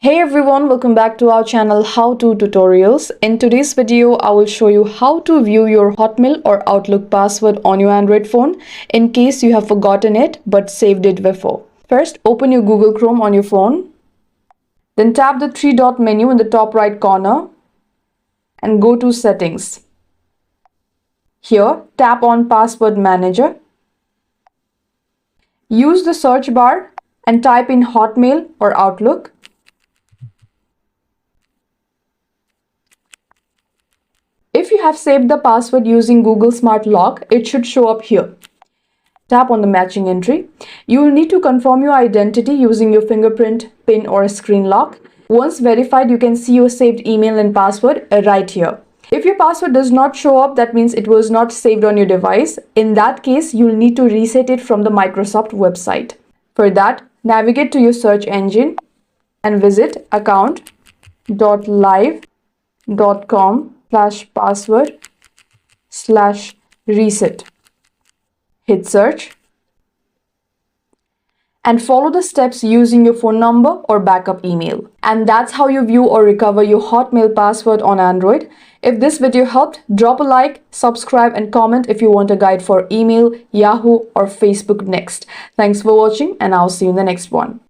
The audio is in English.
Hey everyone, welcome back to our channel How To Tutorials. In today's video, I will show you how to view your Hotmail or Outlook password on your Android phone in case you have forgotten it but saved it before. First, open your Google Chrome on your phone. Then tap the three-dot menu in the top right corner and go to Settings. Here, tap on Password Manager. Use the search bar and type in Hotmail or Outlook. If you have saved the password using Google Smart Lock, it should show up here. Tap on the matching entry. You will need to confirm your identity using your fingerprint, PIN or screen lock. Once verified, you can see your saved email and password right here. If your password does not show up, that means it was not saved on your device. In that case, you'll need to reset it from the Microsoft website. For that, navigate to your search engine and visit account.live.com/password/reset. Hit search and follow the steps using your phone number or backup email. And that's how you view or recover your Hotmail password on Android. If this video helped, drop a like, subscribe and comment if you want a guide for email, Yahoo or Facebook next. Thanks for watching and I'll see you in the next one.